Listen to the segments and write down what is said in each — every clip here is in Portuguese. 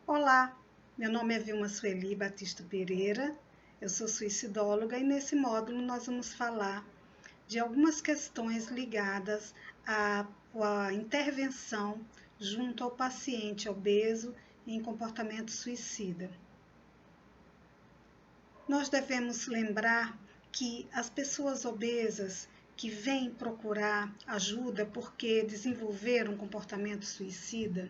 Olá, meu nome é Vilma Sueli Batista Pereira, eu sou suicidóloga e nesse módulo nós vamos falar de algumas questões ligadas à intervenção junto ao paciente obeso em comportamento suicida. Nós devemos lembrar que as pessoas obesas que vêm procurar ajuda porque desenvolveram um comportamento suicida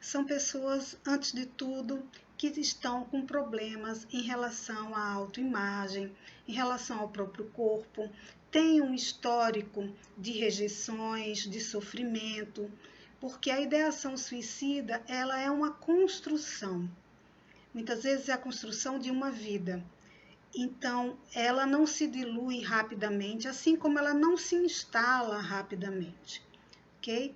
são pessoas, antes de tudo, que estão com problemas em relação à autoimagem, em relação ao próprio corpo, têm um histórico de rejeições, de sofrimento, porque a ideação suicida ela é uma construção. Muitas vezes é a construção de uma vida. Então, ela não se dilui rapidamente, assim como ela não se instala rapidamente, ok?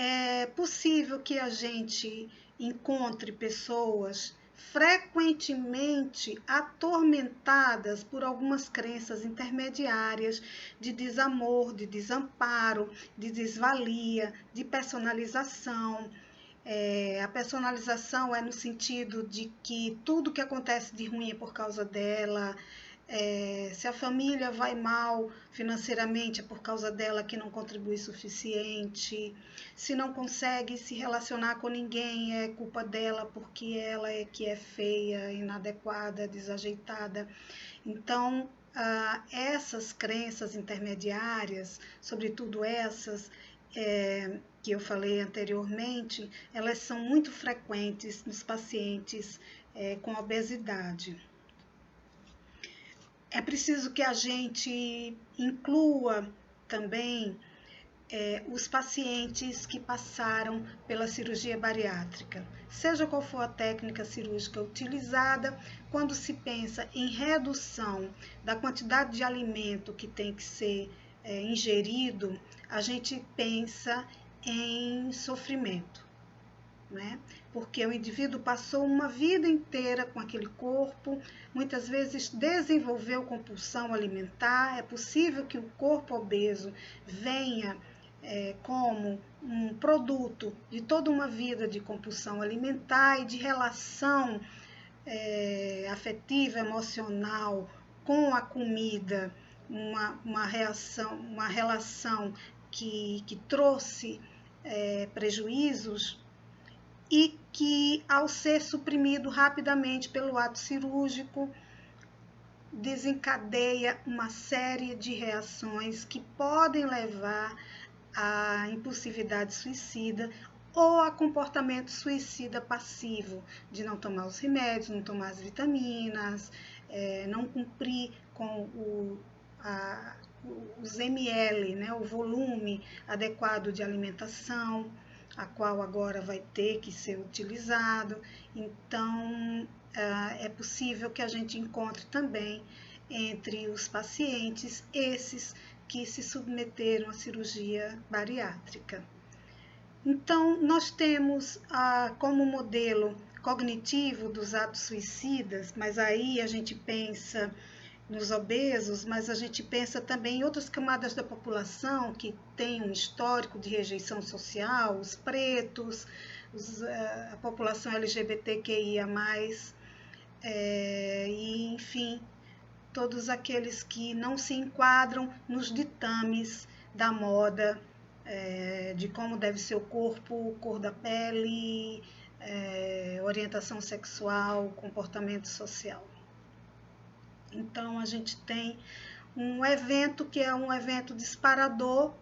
É possível que a gente encontre pessoas frequentemente atormentadas por algumas crenças intermediárias de desamor, de desamparo, de desvalia, de personalização. A personalização é no sentido de que tudo que acontece de ruim é por causa dela. Se a família vai mal financeiramente é por causa dela que não contribui suficiente. Se não consegue se relacionar com ninguém é culpa dela porque ela é que é feia, inadequada, desajeitada. Então, essas crenças intermediárias, sobretudo essas que eu falei anteriormente, elas são muito frequentes nos pacientes com obesidade. É preciso que a gente inclua também os pacientes que passaram pela cirurgia bariátrica. Seja qual for a técnica cirúrgica utilizada, quando se pensa em redução da quantidade de alimento que tem que ser ingerido, a gente pensa em sofrimento, né? Porque o indivíduo passou uma vida inteira com aquele corpo, muitas vezes desenvolveu compulsão alimentar. É possível que o corpo obeso venha como um produto de toda uma vida de compulsão alimentar e de relação afetiva, emocional com a comida, uma relação que trouxe prejuízos e que, ao ser suprimido rapidamente pelo ato cirúrgico, desencadeia uma série de reações que podem levar à impulsividade suicida ou a comportamento suicida passivo, de não tomar os remédios, não tomar as vitaminas, não cumprir com os ml, né, o volume adequado de alimentação, a qual agora vai ter que ser utilizado. Então, é possível que a gente encontre também entre os pacientes esses que se submeteram à cirurgia bariátrica. Então, nós temos como modelo cognitivo dos atos suicidas, mas aí a gente pensa nos obesos, mas a gente pensa também em outras camadas da população que têm um histórico de rejeição social, os pretos, a população LGBTQIA+, e, enfim, todos aqueles que não se enquadram nos ditames da moda, de como deve ser o corpo, cor da pele, orientação sexual, comportamento social. Então, a gente tem um evento que é um evento disparador,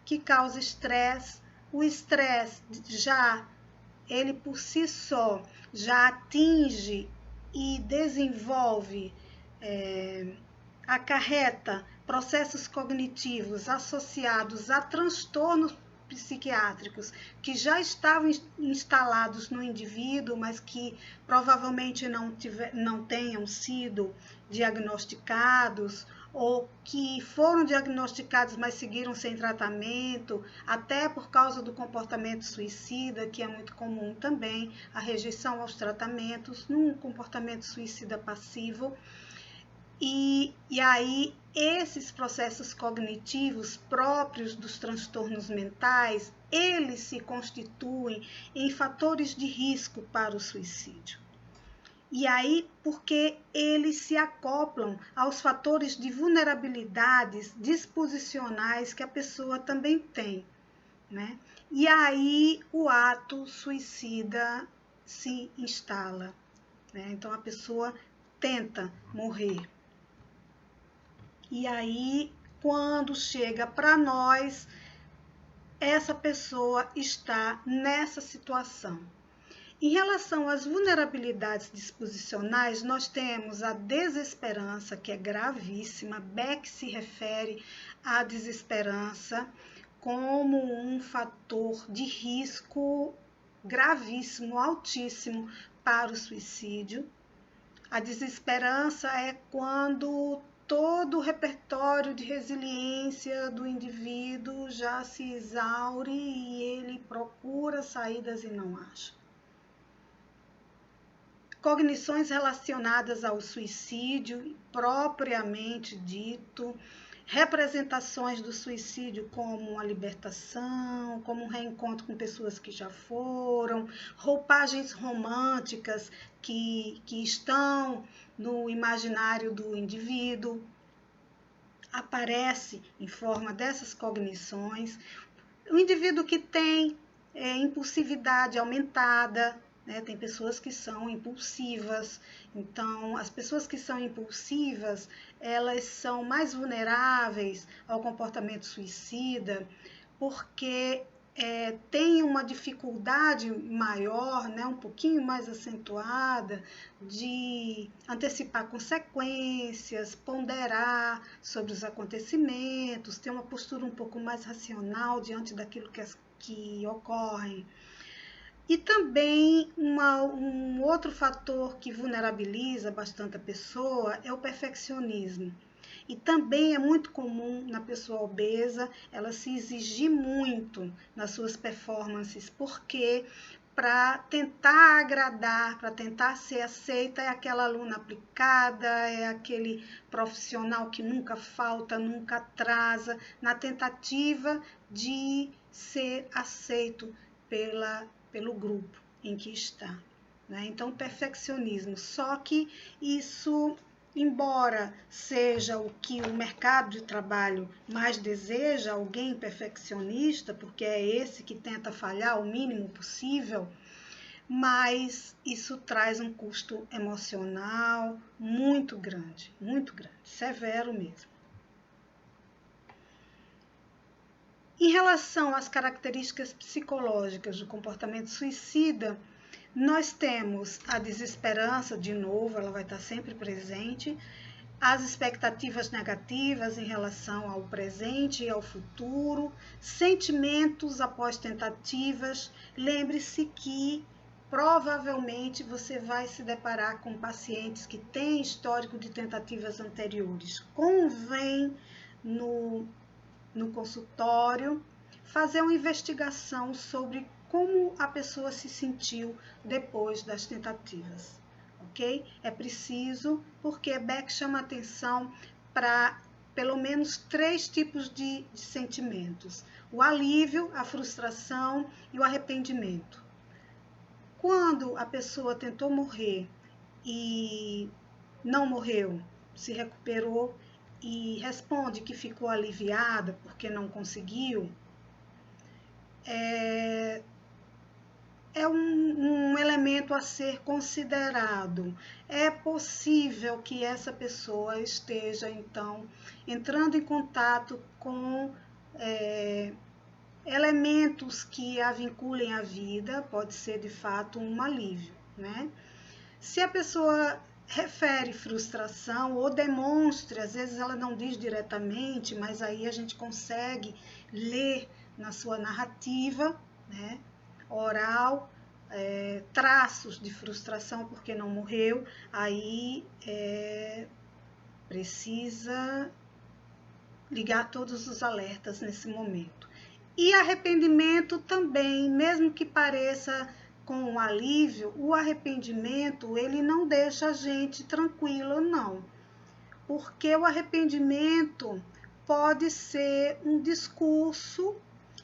que causa estresse. O estresse ele por si só, já atinge e desenvolve, acarreta processos cognitivos associados a transtornos psiquiátricos que já estavam instalados no indivíduo, mas que provavelmente não tenham sido diagnosticados, ou que foram diagnosticados, mas seguiram sem tratamento, até por causa do comportamento suicida, que é muito comum também, a rejeição aos tratamentos, num comportamento suicida passivo. E aí, esses processos cognitivos próprios dos transtornos mentais, eles se constituem em fatores de risco para o suicídio. E aí, porque eles se acoplam aos fatores de vulnerabilidades disposicionais que a pessoa também tem, né? E aí o ato suicida se instala, né? Então a pessoa tenta morrer. E aí, quando chega para nós, essa pessoa está nessa situação. Em relação às vulnerabilidades disposicionais, nós temos a desesperança, que é gravíssima. Beck se refere à desesperança como um fator de risco gravíssimo, altíssimo para o suicídio. A desesperança é quando todo o repertório de resiliência do indivíduo já se exaure e ele procura saídas e não acha. Cognições relacionadas ao suicídio, propriamente dito, representações do suicídio como a libertação, como um reencontro com pessoas que já foram, roupagens românticas que estão no imaginário do indivíduo, aparece em forma dessas cognições. O indivíduo que tem impulsividade aumentada, né? Tem pessoas que são impulsivas, então as pessoas que são impulsivas, elas são mais vulneráveis ao comportamento suicida, porque tem uma dificuldade maior, né, um pouquinho mais acentuada, de antecipar consequências, ponderar sobre os acontecimentos, ter uma postura um pouco mais racional diante daquilo que ocorre. E também um outro fator que vulnerabiliza bastante a pessoa é o perfeccionismo. E também é muito comum na pessoa obesa ela se exigir muito nas suas performances, porque para tentar agradar, para tentar ser aceita, é aquela aluna aplicada, é aquele profissional que nunca falta, nunca atrasa, na tentativa de ser aceito pelo grupo em que está, né? Então, perfeccionismo. Só que isso, embora seja o que o mercado de trabalho mais deseja, alguém perfeccionista, porque é esse que tenta falhar o mínimo possível, mas isso traz um custo emocional muito grande, severo mesmo. Em relação às características psicológicas do comportamento suicida, nós temos a desesperança, de novo, ela vai estar sempre presente, as expectativas negativas em relação ao presente e ao futuro, sentimentos após tentativas. Lembre-se que provavelmente você vai se deparar com pacientes que têm histórico de tentativas anteriores. Convém no consultório, fazer uma investigação sobre como a pessoa se sentiu depois das tentativas, ok? É preciso, porque Beck chama atenção para pelo menos 3 tipos de sentimentos: o alívio, a frustração e o arrependimento. Quando a pessoa tentou morrer e não morreu, se recuperou, e responde que ficou aliviada porque não conseguiu, é um elemento a ser considerado. É possível que essa pessoa esteja, então, entrando em contato com elementos que a vinculem à vida, pode ser, de fato, um alívio, né? Se a pessoa refere frustração ou demonstra, às vezes ela não diz diretamente, mas aí a gente consegue ler na sua narrativa, né, oral, traços de frustração porque não morreu, aí precisa ligar todos os alertas nesse momento. E arrependimento também, mesmo que pareça com um alívio, o arrependimento, ele não deixa a gente tranquilo, não. Porque o arrependimento pode ser um discurso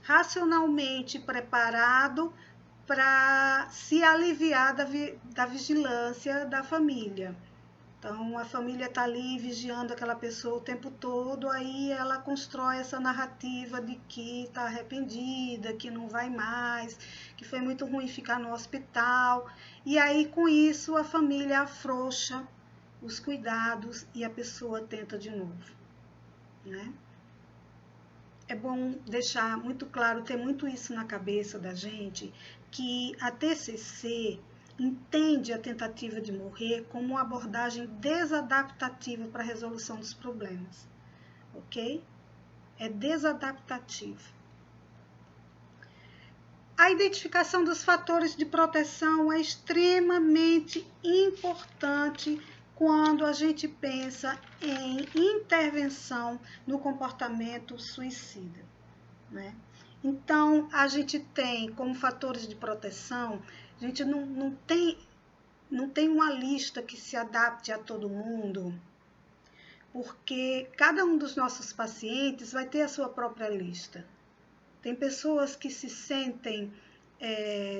racionalmente preparado para se aliviar da vigilância da família. Então, a família está ali vigiando aquela pessoa o tempo todo, aí ela constrói essa narrativa de que está arrependida, que não vai mais, que foi muito ruim ficar no hospital. E aí, com isso, a família afrouxa os cuidados e a pessoa tenta de novo, né? É bom deixar muito claro, ter muito isso na cabeça da gente, que a TCC entende a tentativa de morrer como uma abordagem desadaptativa para a resolução dos problemas, ok? É desadaptativa. A identificação dos fatores de proteção é extremamente importante quando a gente pensa em intervenção no comportamento suicida, né? Então, a gente tem como fatores de proteção, a gente não tem uma lista que se adapte a todo mundo, porque cada um dos nossos pacientes vai ter a sua própria lista. Tem pessoas que se sentem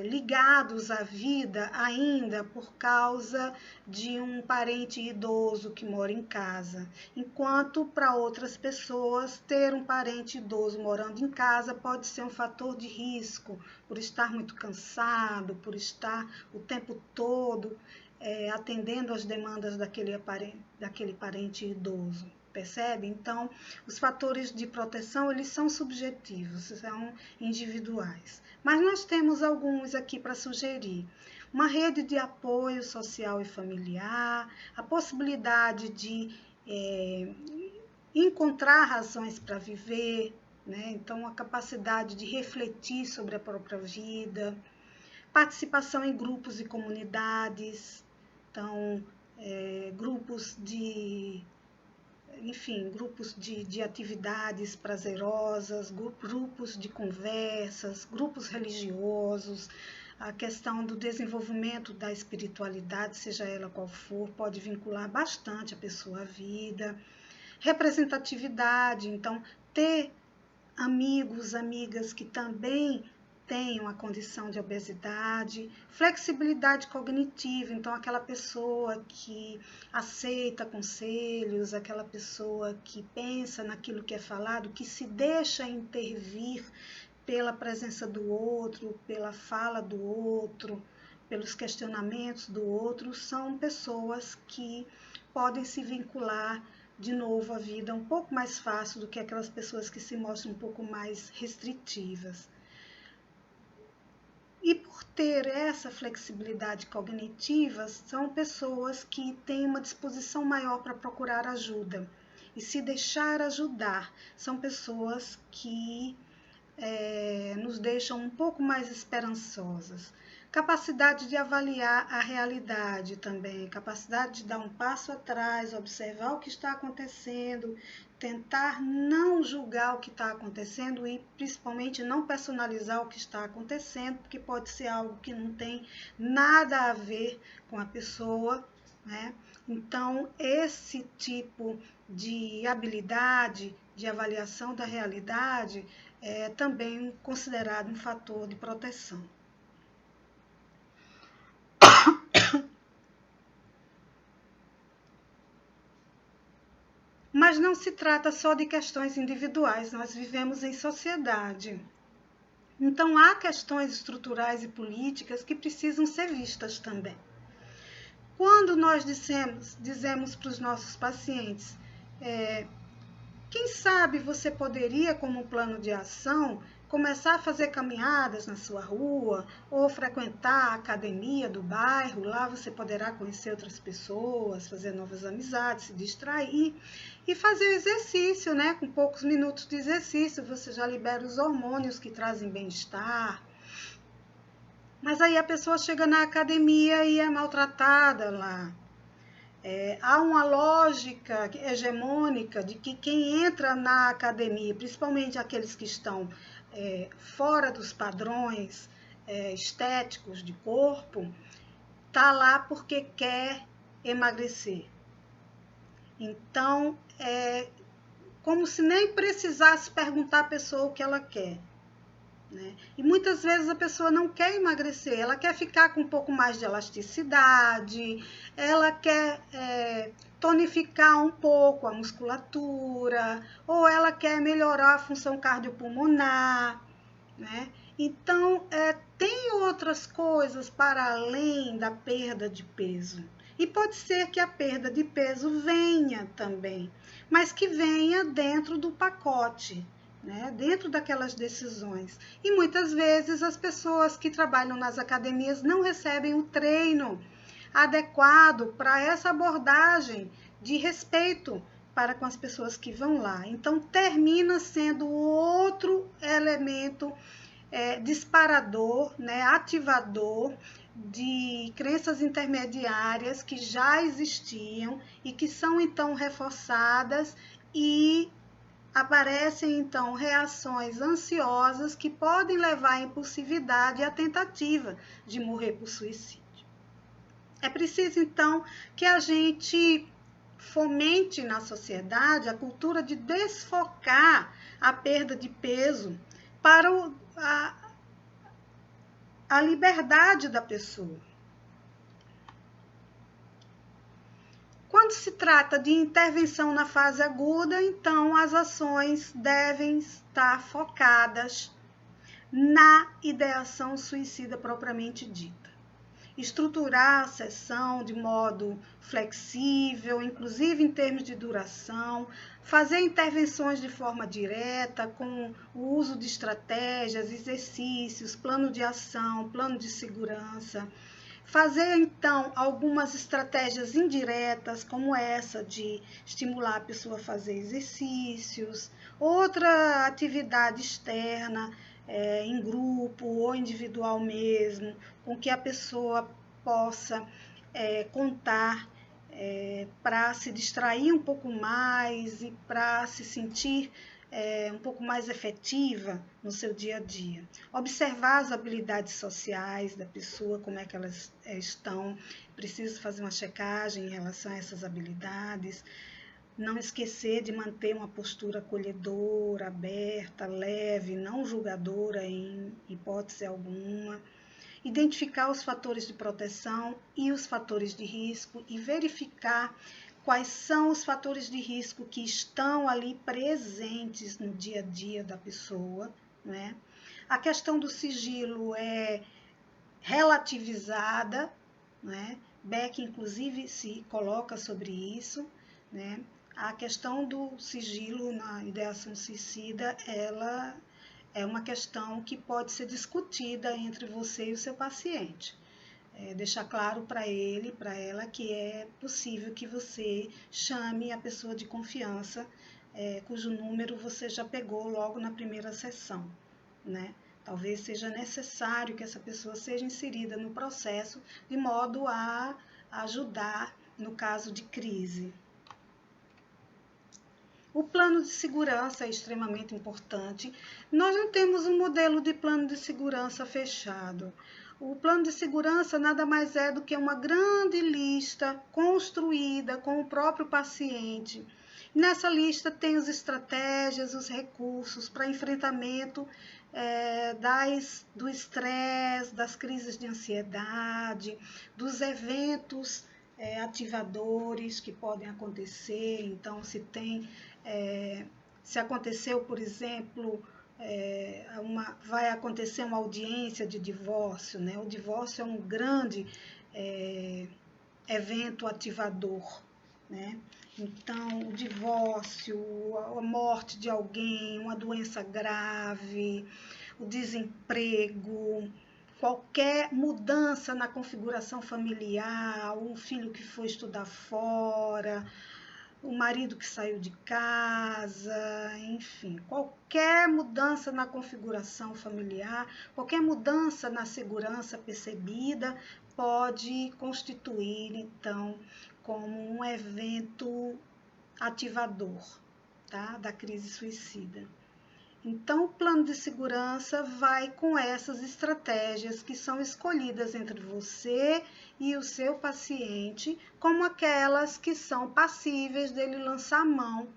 ligados à vida ainda por causa de um parente idoso que mora em casa, enquanto para outras pessoas ter um parente idoso morando em casa pode ser um fator de risco, por estar muito cansado, por estar o tempo todo atendendo às demandas daquele parente idoso. Percebe? Então, os fatores de proteção, eles são subjetivos, são individuais. Mas nós temos alguns aqui para sugerir. Uma rede de apoio social e familiar, a possibilidade de encontrar razões para viver, né? Então, a capacidade de refletir sobre a própria vida, participação em grupos e comunidades, então, grupos de atividades prazerosas, grupos de conversas, grupos religiosos, a questão do desenvolvimento da espiritualidade, seja ela qual for, pode vincular bastante a pessoa à vida. Representatividade, então, ter amigos, amigas que também tenham a condição de obesidade, flexibilidade cognitiva, então aquela pessoa que aceita conselhos, aquela pessoa que pensa naquilo que é falado, que se deixa intervir pela presença do outro, pela fala do outro, pelos questionamentos do outro, são pessoas que podem se vincular de novo à vida um pouco mais fácil do que aquelas pessoas que se mostram um pouco mais restritivas. E por ter essa flexibilidade cognitiva, são pessoas que têm uma disposição maior para procurar ajuda e se deixar ajudar. São pessoas que nos deixam um pouco mais esperançosas. Capacidade de avaliar a realidade também, capacidade de dar um passo atrás, observar o que está acontecendo, tentar não julgar o que está acontecendo e principalmente não personalizar o que está acontecendo, porque pode ser algo que não tem nada a ver com a pessoa, né? Então, esse tipo de habilidade de avaliação da realidade é também considerado um fator de proteção. Mas não se trata só de questões individuais, nós vivemos em sociedade. Então, há questões estruturais e políticas que precisam ser vistas também. Quando nós dizemos para os nossos pacientes, quem sabe você poderia, como plano de ação, começar a fazer caminhadas na sua rua ou frequentar a academia do bairro. Lá você poderá conhecer outras pessoas, fazer novas amizades, se distrair e fazer o exercício, né? Com poucos minutos de exercício, você já libera os hormônios que trazem bem-estar. Mas aí a pessoa chega na academia e é maltratada lá. Há uma lógica hegemônica de que quem entra na academia, principalmente aqueles que estão fora dos padrões estéticos de corpo, está lá porque quer emagrecer. Então, é como se nem precisasse perguntar à pessoa o que ela quer. Né? E muitas vezes a pessoa não quer emagrecer, ela quer ficar com um pouco mais de elasticidade, ela quer tonificar um pouco a musculatura, ou ela quer melhorar a função cardiopulmonar, né? Então, tem outras coisas para além da perda de peso. E pode ser que a perda de peso venha também, mas que venha dentro do pacote, né? Dentro daquelas decisões. E muitas vezes as pessoas que trabalham nas academias não recebem o treino adequado para essa abordagem de respeito para com as pessoas que vão lá. Então, termina sendo outro elemento disparador, né, ativador de crenças intermediárias que já existiam e que são então reforçadas e aparecem então reações ansiosas que podem levar à impulsividade e à tentativa de morrer por suicídio. É preciso então que a gente fomente na sociedade a cultura de desfocar a perda de peso para a liberdade da pessoa. Quando se trata de intervenção na fase aguda, então as ações devem estar focadas na ideação suicida propriamente dita. Estruturar a sessão de modo flexível, inclusive em termos de duração, fazer intervenções de forma direta, com o uso de estratégias, exercícios, plano de ação, plano de segurança. Fazer, então, algumas estratégias indiretas, como essa de estimular a pessoa a fazer exercícios, outra atividade externa, em grupo ou individual mesmo, com que a pessoa possa contar para se distrair um pouco mais e para se sentir um pouco mais efetiva no seu dia a dia. Observar as habilidades sociais da pessoa, como é que elas estão, preciso fazer uma checagem em relação a essas habilidades. Não esquecer de manter uma postura acolhedora, aberta, leve, não julgadora em hipótese alguma. Identificar os fatores de proteção e os fatores de risco e verificar quais são os fatores de risco que estão ali presentes no dia a dia da pessoa, né? A questão do sigilo é relativizada, né? Beck, inclusive, se coloca sobre isso, né? A questão do sigilo na ideação suicida, ela é uma questão que pode ser discutida entre você e o seu paciente. Deixar claro para ele, para ela, que é possível que você chame a pessoa de confiança, cujo número você já pegou logo na primeira sessão, né? Talvez seja necessário que essa pessoa seja inserida no processo de modo a ajudar no caso de crise. O plano de segurança é extremamente importante. Nós não temos um modelo de plano de segurança fechado. O plano de segurança nada mais é do que uma grande lista construída com o próprio paciente. Nessa lista tem as estratégias, os recursos para enfrentamento do estresse, das crises de ansiedade, dos eventos ativadores que podem acontecer. Então, se aconteceu, por exemplo, vai acontecer uma audiência de divórcio, né? O divórcio é um grande evento ativador, né? Então, o divórcio, a morte de alguém, uma doença grave, o desemprego, qualquer mudança na configuração familiar, um filho que foi estudar fora, o marido que saiu de casa, enfim, qualquer mudança na configuração familiar, qualquer mudança na segurança percebida pode constituir, então, como um evento ativador, tá, da crise suicida. Então, o plano de segurança vai com essas estratégias que são escolhidas entre você e o seu paciente, como aquelas que são passíveis dele lançar mão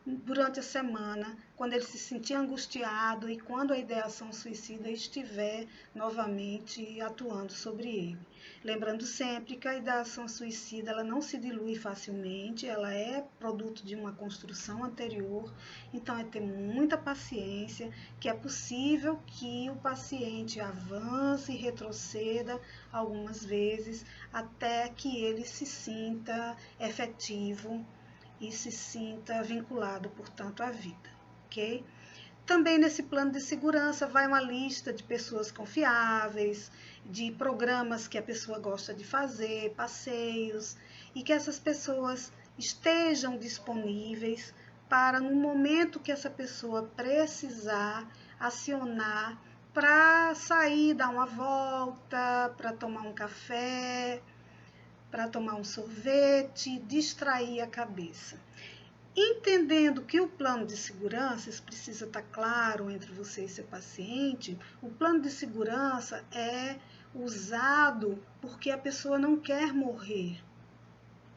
durante a semana, quando ele se sentir angustiado e quando a ideação suicida estiver novamente atuando sobre ele. Lembrando sempre que a ideação suicida ela não se dilui facilmente, ela é produto de uma construção anterior, então é ter muita paciência, que é possível que o paciente avance e retroceda algumas vezes até que ele se sinta efetivo e se sinta vinculado, portanto, à vida, ok? Também nesse plano de segurança vai uma lista de pessoas confiáveis, de programas que a pessoa gosta de fazer, passeios, e que essas pessoas estejam disponíveis para, no momento que essa pessoa precisar, acionar para sair, dar uma volta, para tomar um café, para tomar um sorvete, distrair a cabeça. Entendendo que o plano de segurança, isso precisa estar claro entre você e seu paciente, o plano de segurança é usado porque a pessoa não quer morrer.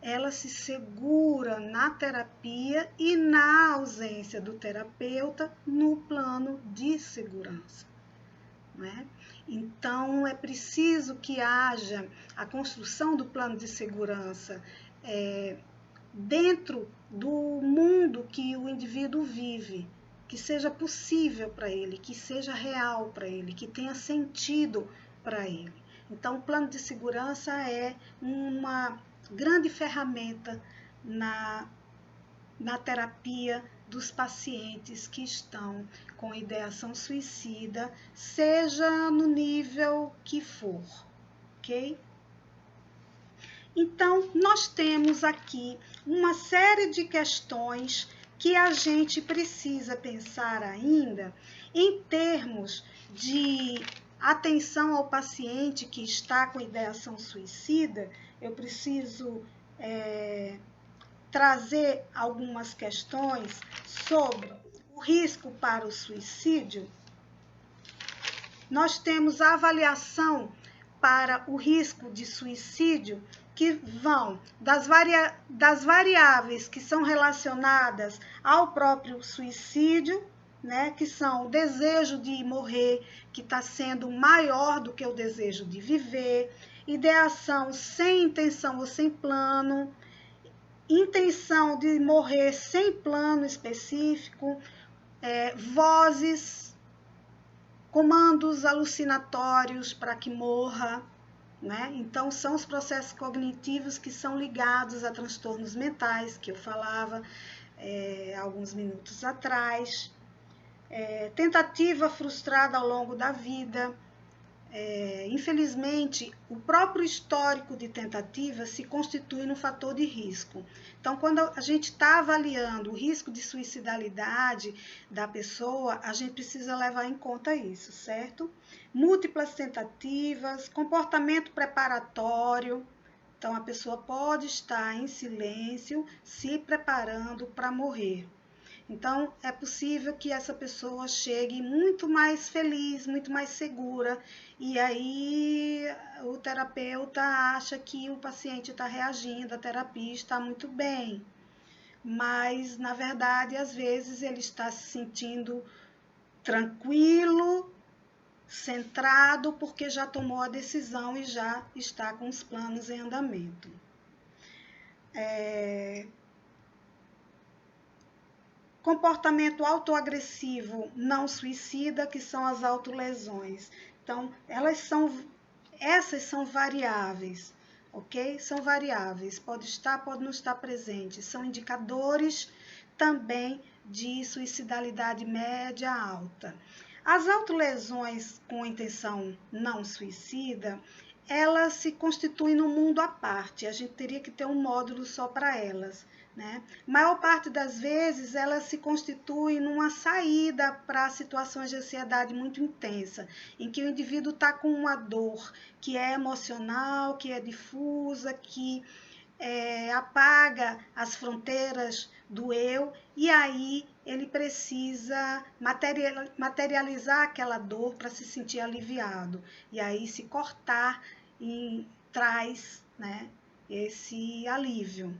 Ela se segura na terapia e na ausência do terapeuta no plano de segurança, né? Então, é preciso que haja a construção do plano de segurança dentro do mundo que o indivíduo vive, que seja possível para ele, que seja real para ele, que tenha sentido para ele. Então, o plano de segurança é uma grande ferramenta na terapia dos pacientes que estão com ideação suicida, seja no nível que for, ok? Então, nós temos aqui uma série de questões que a gente precisa pensar ainda em termos de atenção ao paciente que está com ideação suicida. Eu preciso trazer algumas questões sobre o risco para o suicídio. Nós temos a avaliação para o risco de suicídio, que vão das variáveis que são relacionadas ao próprio suicídio, né, que são o desejo de morrer, que está sendo maior do que o desejo de viver, ideação sem intenção ou sem plano, intenção de morrer sem plano específico, vozes, comandos alucinatórios para que morra, né? Então, são os processos cognitivos que são ligados a transtornos mentais, que eu falava alguns minutos atrás. Tentativa frustrada ao longo da vida. Infelizmente, o próprio histórico de tentativa se constitui no fator de risco. Então, quando a gente está avaliando o risco de suicidalidade da pessoa, a gente precisa levar em conta isso, certo? Múltiplas tentativas, comportamento preparatório. Então, a pessoa pode estar em silêncio, se preparando para morrer. Então, é possível que essa pessoa chegue muito mais feliz, muito mais segura, e aí o terapeuta acha que o paciente está reagindo, a terapia está muito bem. Mas, na verdade, às vezes ele está se sentindo tranquilo, centrado, porque já tomou a decisão e já está com os planos em andamento. Comportamento autoagressivo não suicida, que são as autolesões. Então, essas são variáveis, ok? São variáveis, pode estar, pode não estar presente. São indicadores também de suicidalidade média alta. As autolesões com intenção não suicida, elas se constituem num mundo à parte, a gente teria que ter um módulo só para elas, né? Maior parte das vezes elas se constituem numa saída para situações de ansiedade muito intensa, em que o indivíduo está com uma dor que é emocional, que é difusa, que apaga as fronteiras do eu, e aí ele precisa materializar aquela dor para se sentir aliviado. E aí se cortar e traz, né, esse alívio.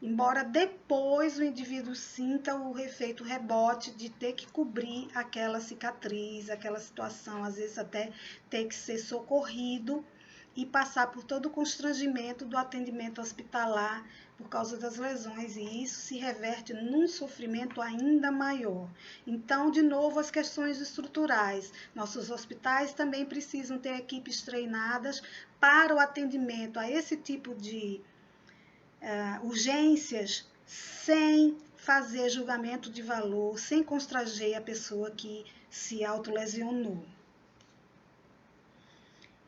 Embora depois o indivíduo sinta o efeito rebote de ter que cobrir aquela cicatriz, aquela situação, às vezes até ter que ser socorrido e passar por todo o constrangimento do atendimento hospitalar por causa das lesões, e isso se reverte num sofrimento ainda maior. Então, de novo, as questões estruturais. Nossos hospitais também precisam ter equipes treinadas para o atendimento a esse tipo de urgências, sem fazer julgamento de valor, sem constranger a pessoa que se autolesionou.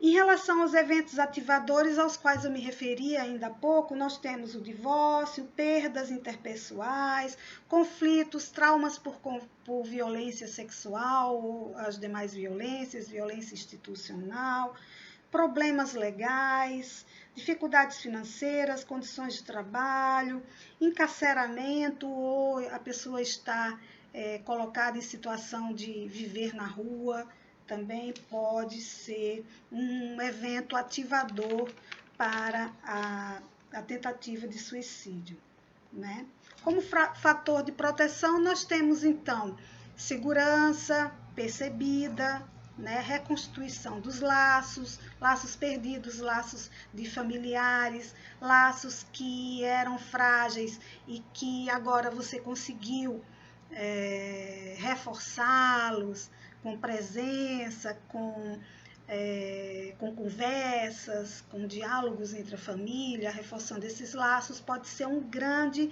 Em relação aos eventos ativadores aos quais eu me referi ainda há pouco, nós temos o divórcio, perdas interpessoais, conflitos, traumas por violência sexual ou as demais violências, violência institucional, problemas legais, dificuldades financeiras, condições de trabalho, encarceramento ou a pessoa está colocada em situação de viver na rua, também pode ser um evento ativador para a tentativa de suicídio, né? Como fator de proteção, nós temos, então, segurança percebida, né? Reconstituição dos laços, laços perdidos, laços de familiares, laços que eram frágeis e que agora você conseguiu reforçá-los, com presença, com conversas, com diálogos entre a família, reforçando esses laços, pode ser um grande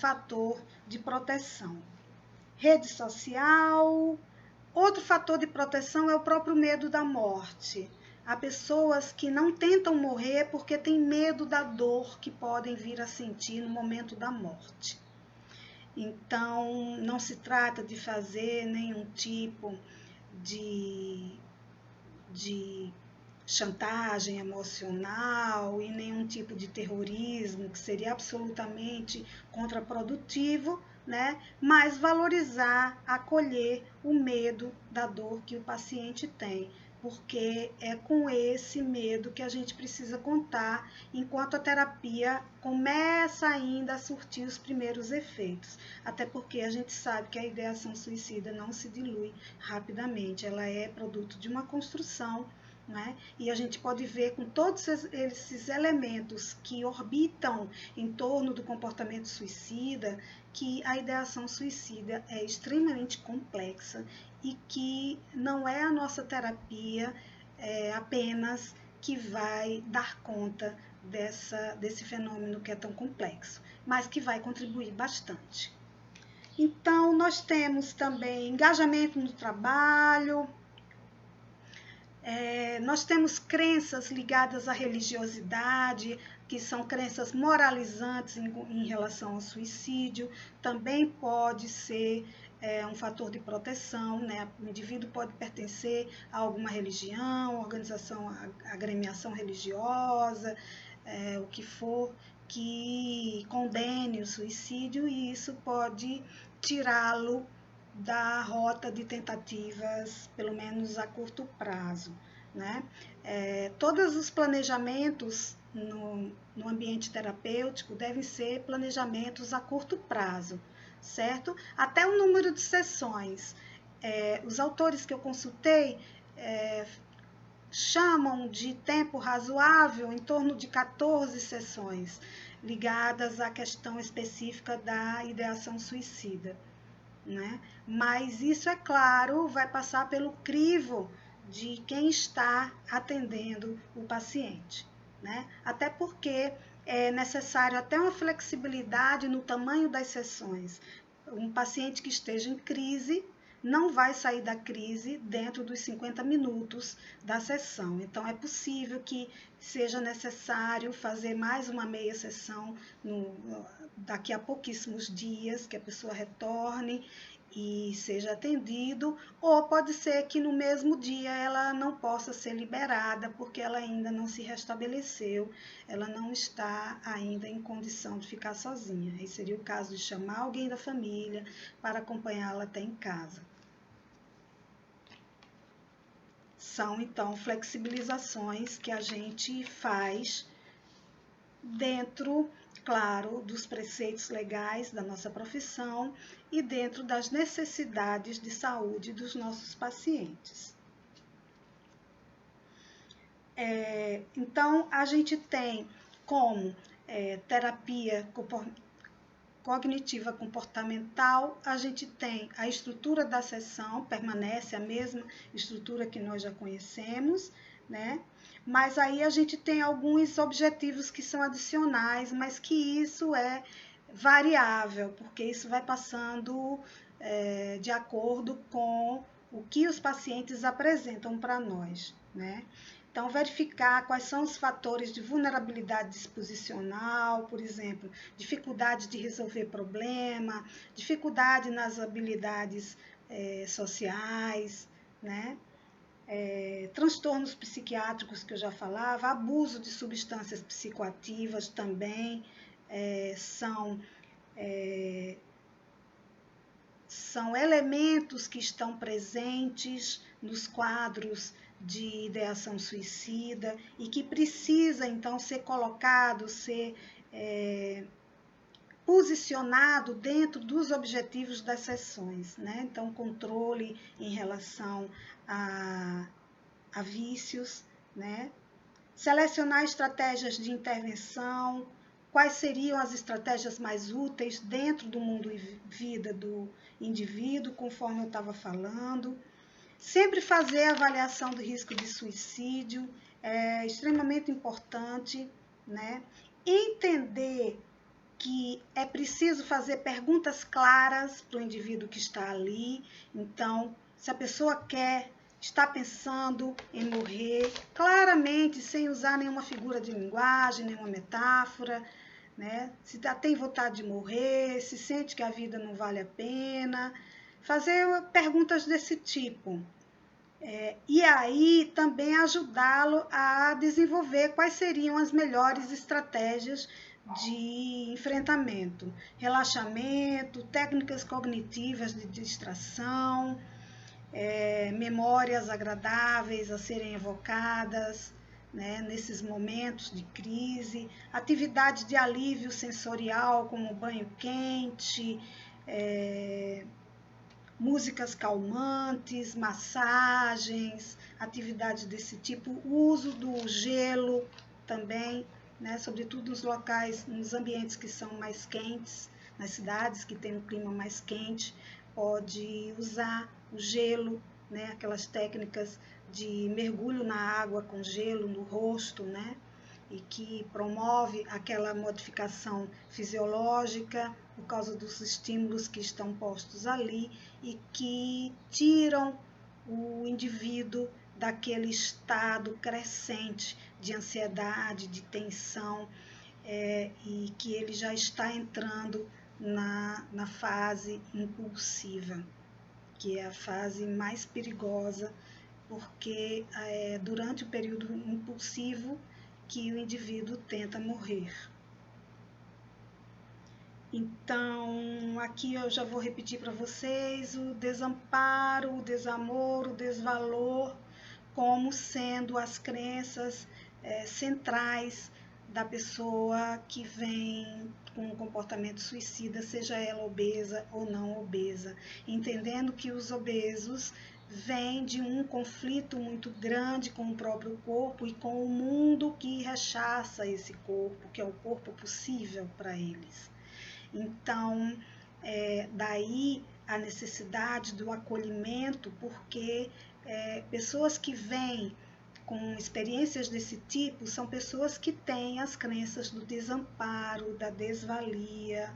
fator de proteção. Rede social. Outro fator de proteção é o próprio medo da morte. Há pessoas que não tentam morrer porque têm medo da dor que podem vir a sentir no momento da morte. Então, não se trata de fazer nenhum tipo de chantagem emocional e nenhum tipo de terrorismo, que seria absolutamente contraprodutivo, né? Mas valorizar, acolher o medo da dor que o paciente tem, porque é com esse medo que a gente precisa contar enquanto a terapia começa ainda a surtir os primeiros efeitos. Até porque a gente sabe que a ideação suicida não se dilui rapidamente, ela é produto de uma construção, né? E a gente pode ver com todos esses elementos que orbitam em torno do comportamento suicida, que a ideação suicida é extremamente complexa e que não é a nossa terapia apenas que vai dar conta desse fenômeno que é tão complexo, mas que vai contribuir bastante. Então, nós temos também engajamento no trabalho, nós temos crenças ligadas à religiosidade, que são crenças moralizantes em relação ao suicídio, também pode ser um fator de proteção, né? O indivíduo pode pertencer a alguma religião, organização, agremiação religiosa, o que for, que condene o suicídio, e isso pode tirá-lo da rota de tentativas, pelo menos a curto prazo, né? Todos os planejamentos no ambiente terapêutico devem ser planejamentos a curto prazo, certo? Até o número de sessões. Os autores que eu consultei chamam de tempo razoável em torno de 14 sessões, ligadas à questão específica da ideação suicida, né? Mas isso, é claro, vai passar pelo crivo de quem está atendendo o paciente, né? Até porque é necessário até uma flexibilidade no tamanho das sessões. Um paciente que esteja em crise não vai sair da crise dentro dos 50 minutos da sessão. Então, é possível que seja necessário fazer mais uma meia sessão daqui a pouquíssimos dias, que a pessoa retorne e seja atendido, ou pode ser que no mesmo dia ela não possa ser liberada, porque ela ainda não se restabeleceu, ela não está ainda em condição de ficar sozinha. Aí seria o caso de chamar alguém da família para acompanhá-la até em casa. São, então, flexibilizações que a gente faz dentro, claro, dos preceitos legais da nossa profissão e dentro das necessidades de saúde dos nossos pacientes. Então, a gente tem como terapia cognitiva comportamental, a gente tem a estrutura da sessão, permanece a mesma estrutura que nós já conhecemos, né? Mas aí a gente tem alguns objetivos que são adicionais, mas que isso é variável, porque isso vai passando de acordo com o que os pacientes apresentam para nós, né? Então, verificar quais são os fatores de vulnerabilidade disposicional, por exemplo, dificuldade de resolver problema, dificuldade nas habilidades sociais, né? Transtornos psiquiátricos que eu já falava, abuso de substâncias psicoativas também são elementos que estão presentes nos quadros de ideação suicida e que precisa, então, ser colocado, ser posicionado dentro dos objetivos das sessões, né? Então, controle em relação a vícios, né? Selecionar estratégias de intervenção, quais seriam as estratégias mais úteis dentro do mundo e vida do indivíduo, conforme eu estava falando. Sempre fazer a avaliação do risco de suicídio é extremamente importante, né? Entender que é preciso fazer perguntas claras para o indivíduo que está ali. Então, se a pessoa está pensando em morrer, claramente, sem usar nenhuma figura de linguagem, nenhuma metáfora, né? Se tem vontade de morrer, se sente que a vida não vale a pena, fazer perguntas desse tipo. E aí também ajudá-lo a desenvolver quais seriam as melhores estratégias de enfrentamento, relaxamento, técnicas cognitivas de distração, memórias agradáveis a serem evocadas, né, nesses momentos de crise, atividade de alívio sensorial como banho quente, músicas calmantes, massagens, atividades desse tipo, o uso do gelo também, né, sobretudo nos locais, nos ambientes que são mais quentes, nas cidades que têm um clima mais quente, pode usar o gelo, né, aquelas técnicas de mergulho na água com gelo no rosto, né, e que promove aquela modificação fisiológica por causa dos estímulos que estão postos ali e que tiram o indivíduo daquele estado crescente de ansiedade, de tensão, e que ele já está entrando na fase impulsiva, que é a fase mais perigosa, porque durante o período impulsivo que o indivíduo tenta morrer. Então, aqui eu já vou repetir para vocês o desamparo, o desamor, o desvalor, como sendo as crenças centrais da pessoa que vem com um comportamento suicida, seja ela obesa ou não obesa, entendendo que os obesos vêm de um conflito muito grande com o próprio corpo e com o mundo que rechaça esse corpo, que é o corpo possível para eles. Então, daí a necessidade do acolhimento, porque pessoas que vêm com experiências desse tipo são pessoas que têm as crenças do desamparo, da desvalia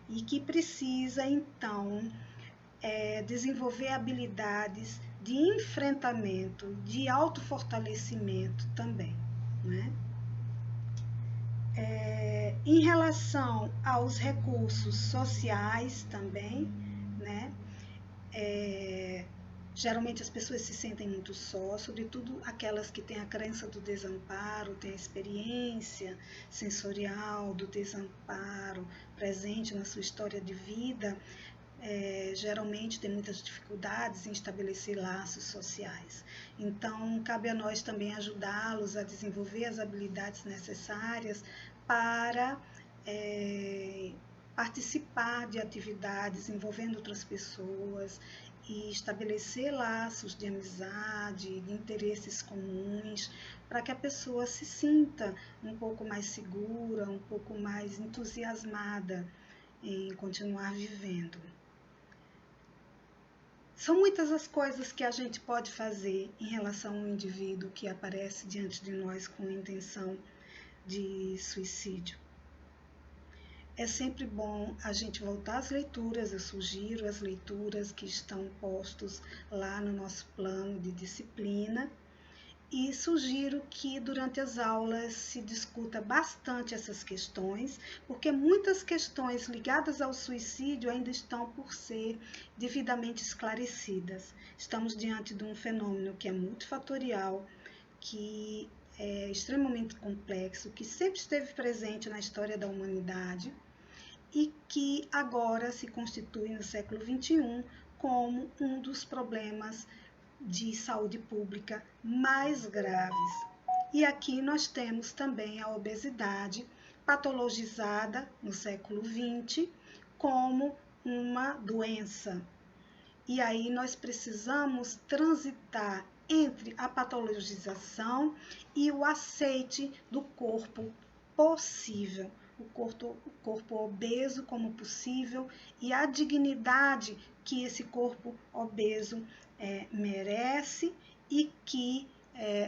e que precisa, então, desenvolver habilidades de enfrentamento, de autofortalecimento também, né? Em relação aos recursos sociais também, né? Geralmente as pessoas se sentem muito só, sobretudo aquelas que têm a crença do desamparo, têm a experiência sensorial do desamparo presente na sua história de vida, geralmente tem muitas dificuldades em estabelecer laços sociais. Então, cabe a nós também ajudá-los a desenvolver as habilidades necessárias para participar de atividades envolvendo outras pessoas e estabelecer laços de amizade, de interesses comuns, para que a pessoa se sinta um pouco mais segura, um pouco mais entusiasmada em continuar vivendo. São muitas as coisas que a gente pode fazer em relação ao indivíduo que aparece diante de nós com intenção de suicídio. É sempre bom a gente voltar às leituras, eu sugiro as leituras que estão postos lá no nosso plano de disciplina, e sugiro que durante as aulas se discuta bastante essas questões, porque muitas questões ligadas ao suicídio ainda estão por ser devidamente esclarecidas. Estamos diante de um fenômeno que é multifatorial, que é extremamente complexo, que sempre esteve presente na história da humanidade e que agora se constitui no século XXI como um dos problemas de saúde pública mais graves. E aqui nós temos também a obesidade patologizada no século XX como uma doença. E aí nós precisamos transitar entre a patologização e o aceite do corpo possível, o corpo obeso como possível e a dignidade que esse corpo obeso merece e que,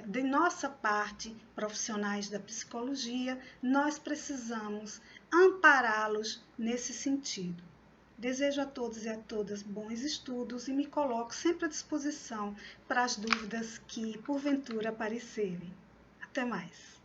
de nossa parte, profissionais da psicologia, nós precisamos ampará-los nesse sentido. Desejo a todos e a todas bons estudos e me coloco sempre à disposição para as dúvidas que, porventura, aparecerem. Até mais!